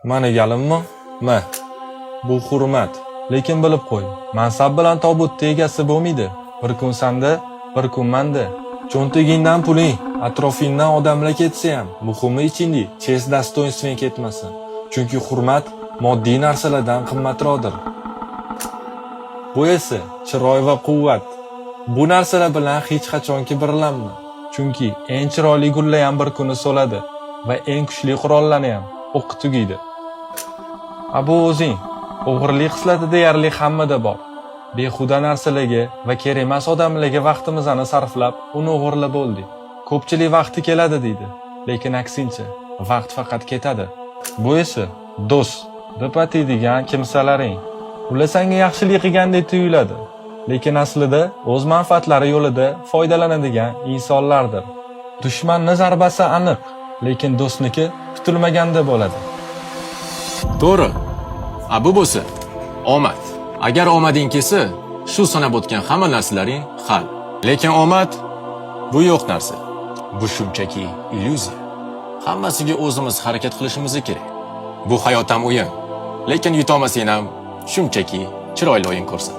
Mana galimmi? Ma. Bu hurmat. Lekin bilib qo'y, mansab bilan tobutda egasi bo'lmaydi. Bir kun sanda, bir kun manda. Cho'ntagingdan puling, atrofingdan odamlar ketsa ham, muhimi ichingda chest dostoynstving ketmasin. Chunki hurmat moddiy narsalardan qimmatroqdir. Bu esa chiroy va quvvat. Bu narsalar bilan hech qachon kibrlanma. Chunki eng chiroyli gullar ham bir kuni so'ladi va eng kuchli qurollarni ham o'qi tugaydi. Bu o'zing o'g'irlik xislati deyarli hammada bor. Behuda narsalarga va kerak emas odamlarga vaqtimizni sarflab, uni o'g'irlab bo'ldik. Ko'pchilik vaqti keladi deydi, lekin aksincha, vaqt faqat ketadi. Bu esa do'st deb ataydigan kimsalaring. Ular senga yaxshilik qilgandek tuyuladi, lekin aslida o'z manfaatlari yo'lida foydalanadigan insonlardir. Dushmanning zarbasi aniq, lekin do'stniki kutilmaganda bo'ladi. To'g'ri. Bu bo'lsa, omad. Agar omading kelsa, shu sanab o'tgan hamma narsalaring hal. Lekin omad bu yo'q narsa. Bu shunchaki illyuziya. Hammasiga o'zimiz harakat qilishimiz kerak. Bu hayot ham o'yin. Lekin yutolmasang ham shunchaki chiroyli o'yin ko'rsin.